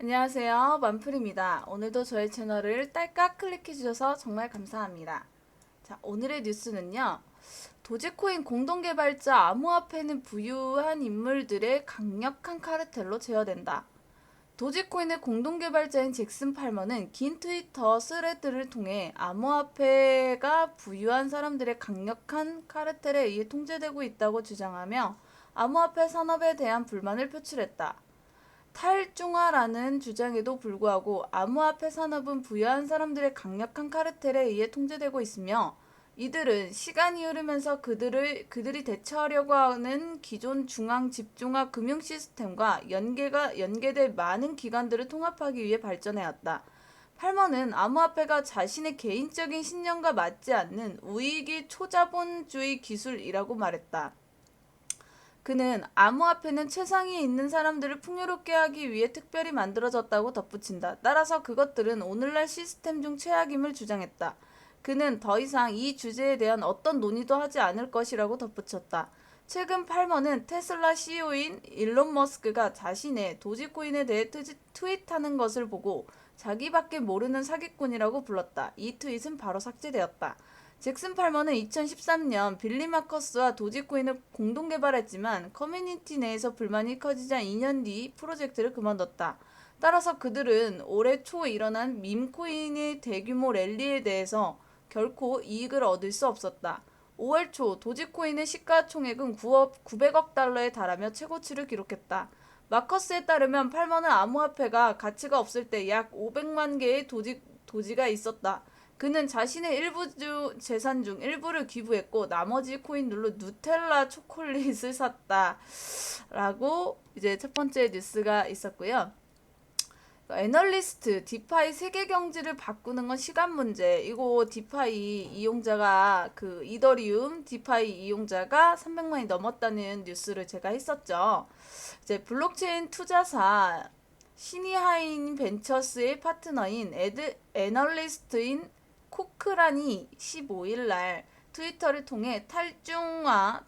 안녕하세요. 만풀입니다. 오늘도 저의 채널을 딸깍 클릭해주셔서 정말 감사합니다. 자, 오늘의 뉴스는요. 도지코인 공동개발자 암호화폐는 부유한 인물들의 강력한 카르텔로 제어된다. 도지코인의 공동개발자인 잭슨 팔머는 긴 트위터 스레드를 통해 암호화폐가 부유한 사람들의 강력한 카르텔에 의해 통제되고 있다고 주장하며 암호화폐 산업에 대한 불만을 표출했다. 탈중화라는 주장에도 불구하고 암호화폐 산업은 부유한 사람들의 강력한 카르텔에 의해 통제되고 있으며 이들은 시간이 흐르면서 그들이 대처하려고 하는 기존 중앙 집중화 금융 시스템과 연계될 많은 기관들을 통합하기 위해 발전해왔다. 팔머는 암호화폐가 자신의 개인적인 신념과 맞지 않는 우익의 초자본주의 기술이라고 말했다. 그는 암호화폐는 최상위에 있는 사람들을 풍요롭게 하기 위해 특별히 만들어졌다고 덧붙인다. 따라서 그것들은 오늘날 시스템 중 최악임을 주장했다. 그는 더 이상 이 주제에 대한 어떤 논의도 하지 않을 것이라고 덧붙였다. 최근 팔머는 테슬라 CEO인 일론 머스크가 자신의 도지코인에 대해 트윗하는 것을 보고 자기밖에 모르는 사기꾼이라고 불렀다. 이 트윗은 바로 삭제되었다. 잭슨 팔머는 2013년 빌리 마커스와 도지코인을 공동 개발했지만 커뮤니티 내에서 불만이 커지자 2년 뒤 프로젝트를 그만뒀다. 따라서 그들은 올해 초 일어난 밈코인의 대규모 랠리에 대해서 결코 이익을 얻을 수 없었다. 5월 초 도지코인의 시가총액은 900억 달러에 달하며 최고치를 기록했다. 마커스에 따르면 팔머는 암호화폐가 가치가 없을 때 약 500만 개의 도지가 있었다. 그는 자신의 재산 중 일부를 기부했고 나머지 코인들로 누텔라 초콜릿을 샀다. 라고 이제 첫 번째 뉴스가 있었고요. 애널리스트, 디파이 세계 경제를 바꾸는 건 시간 문제. 이거 디파이 이용자가 이더리움 디파이 이용자가 300만이 넘었다는 뉴스를 제가 했었죠. 이제 블록체인 투자사 시니하인 벤처스의 파트너인 애널리스트인 코크란이 15일 날 트위터를 통해 탈중화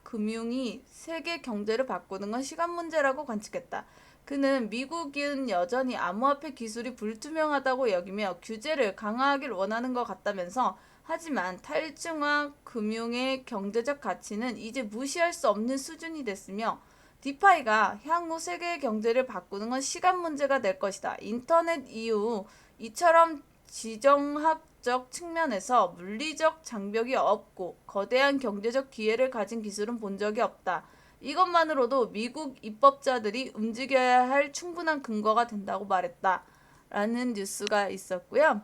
금융이 세계 경제를 바꾸는 건 시간 문제라고 관측했다. 그는 미국은 여전히 암호화폐 기술이 불투명하다고 여기며 규제를 강화하길 원하는 것 같다면서 하지만 탈중화 금융의 경제적 가치는 이제 무시할 수 없는 수준이 됐으며 디파이가 향후 세계 경제를 바꾸는 건 시간 문제가 될 것이다. 인터넷 이후 이처럼 지정학적 측면에서 물리적 장벽이 없고 거대한 경제적 기회를 가진 기술은 본 적이 없다. 이것만으로도 미국 입법자들이 움직여야 할 충분한 근거가 된다고 말했다. 라는 뉴스가 있었고요.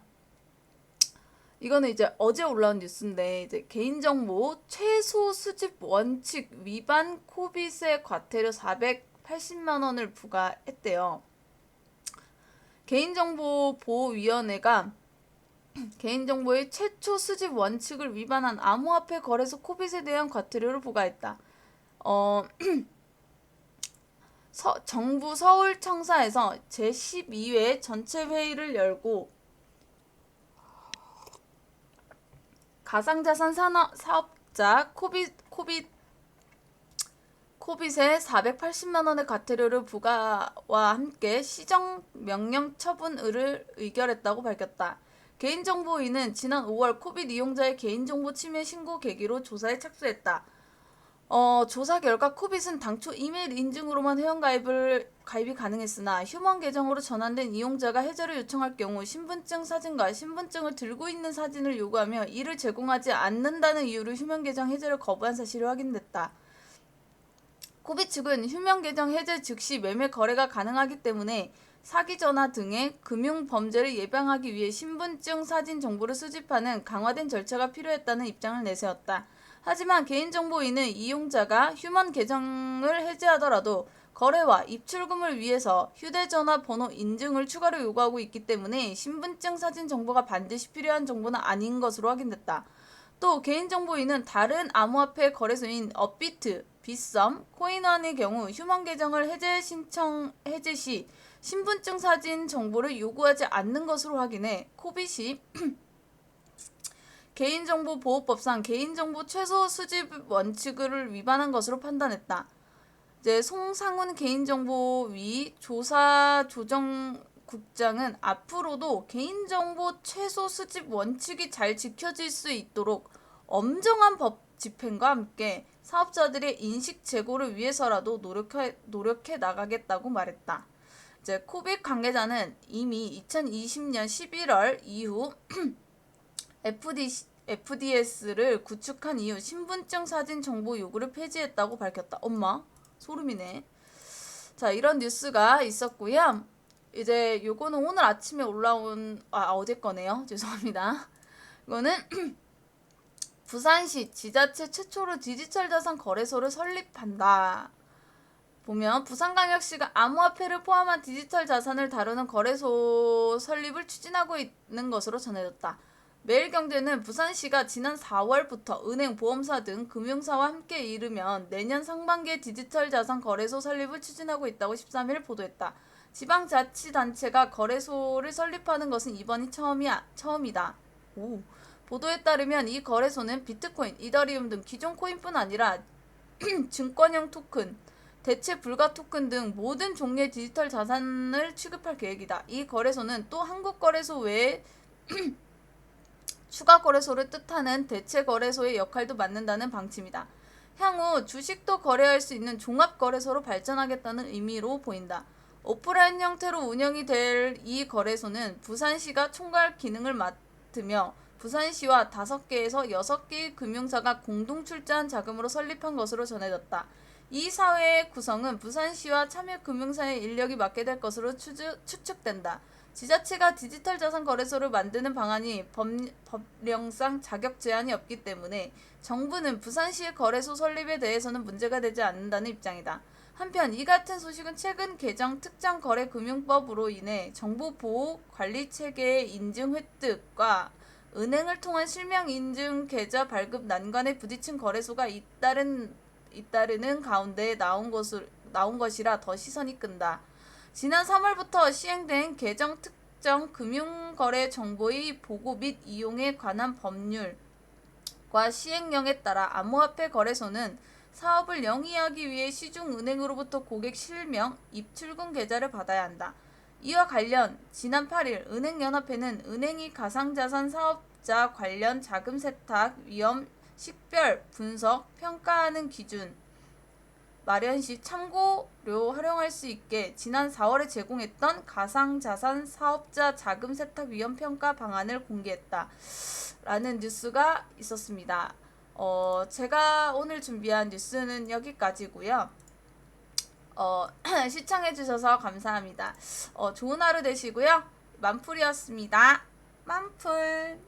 이거는 이제 어제 올라온 뉴스인데 이제 개인정보 최소 수집 원칙 위반 코빗의 과태료 480만 원을 부과했대요. 개인정보보호위원회가 개인정보의 최초 수집 원칙을 위반한 암호화폐 거래소 코빗에 대한 과태료를 부과했다. 정부 서울청사에서 제12회 전체 회의를 열고 가상자산 사업자 코빗에 480만 원의 과태료를 부과와 함께 시정 명령 처분을 의결했다고 밝혔다. 개인정보위는 지난 5월 코빗 이용자의 개인정보 침해 신고 계기로 조사에 착수했다. 조사 결과 코빗은 당초 이메일 인증으로만 회원가입이 가능했으나 휴먼 계정으로 전환된 이용자가 해제를 요청할 경우 신분증 사진과 신분증을 들고 있는 사진을 요구하며 이를 제공하지 않는다는 이유로 휴먼 계정 해제를 거부한 사실이 확인됐다. 코빗 측은 휴먼 계정 해제 즉시 매매 거래가 가능하기 때문에 사기 전화 등의 금융 범죄를 예방하기 위해 신분증 사진 정보를 수집하는 강화된 절차가 필요했다는 입장을 내세웠다. 하지만 개인정보위는 이용자가 휴먼 계정을 해제하더라도 거래와 입출금을 위해서 휴대전화 번호 인증을 추가로 요구하고 있기 때문에 신분증 사진 정보가 반드시 필요한 정보는 아닌 것으로 확인됐다. 또 개인정보위는 다른 암호화폐 거래소인 업비트, 빗썸, 코인원의 경우 휴먼 계정을 해제 시 신분증 사진 정보를 요구하지 않는 것으로 확인해 코빗이 개인정보보호법상 개인정보 최소 수집 원칙을 위반한 것으로 판단했다. 이제 송상훈 개인정보위 조사조정국장은 앞으로도 개인정보 최소 수집 원칙이 잘 지켜질 수 있도록 엄정한 법 집행과 함께 사업자들의 인식 제고를 위해서라도 노력해 나가겠다고 말했다. 이제 코빅 관계자는 이미 2020년 11월 이후 FDS를 구축한 이후 신분증 사진 정보 요구를 폐지했다고 밝혔다. 엄마, 소름이네. 자, 이런 뉴스가 있었고요. 이제 요거는 오늘 아침에 올라온 어제 거네요. 죄송합니다. 이거는 부산시 지자체 최초로 디지털 자산 거래소를 설립한다. 보면 부산광역시가 암호화폐를 포함한 디지털 자산을 다루는 거래소 설립을 추진하고 있는 것으로 전해졌다. 매일경제는 부산시가 지난 4월부터 은행, 보험사 등 금융사와 함께 이르면 내년 상반기에 디지털 자산 거래소 설립을 추진하고 있다고 13일 보도했다. 지방자치단체가 거래소를 설립하는 것은 이번이 처음이다. 오. 보도에 따르면 이 거래소는 비트코인, 이더리움 등 기존 코인뿐 아니라 증권형 토큰, 대체 불가 토큰 등 모든 종류의 디지털 자산을 취급할 계획이다. 이 거래소는 또 한국거래소 외에 추가 거래소를 뜻하는 대체 거래소의 역할도 맡는다는 방침이다. 향후 주식도 거래할 수 있는 종합거래소로 발전하겠다는 의미로 보인다. 오프라인 형태로 운영이 될 이 거래소는 부산시가 총괄 기능을 맡으며 부산시와 5개에서 6개의 금융사가 공동 출자한 자금으로 설립한 것으로 전해졌다. 이 사회의 구성은 부산시와 참여금융사의 인력이 맡게 될 것으로 추측된다. 지자체가 디지털 자산 거래소를 만드는 방안이 법령상 자격 제한이 없기 때문에 정부는 부산시의 거래소 설립에 대해서는 문제가 되지 않는다는 입장이다. 한편 이 같은 소식은 최근 개정 특정거래금융법으로 인해 정보보호관리체계의 인증 획득과 은행을 통한 실명 인증 계좌 발급 난관에 부딪힌 거래소가 잇따르는 가운데 나온 것이라 더 시선이 끈다. 지난 3월부터 시행된 개정 특정 금융거래 정보의 보고 및 이용에 관한 법률과 시행령에 따라 암호화폐 거래소는 사업을 영위하기 위해 시중은행으로부터 고객 실명, 입출금 계좌를 받아야 한다. 이와 관련 지난 8일 은행연합회는 은행이 가상자산 사업자 관련 자금 세탁 위험 식별 분석 평가하는 기준 마련 시 참고로 활용할 수 있게 지난 4월에 제공했던 가상자산 사업자 자금 세탁 위험 평가 방안을 공개했다. 라는 뉴스가 있었습니다. 제가 오늘 준비한 뉴스는 여기까지고요. 시청해주셔서 감사합니다. 좋은 하루 되시고요. 만풀이었습니다. 만풀.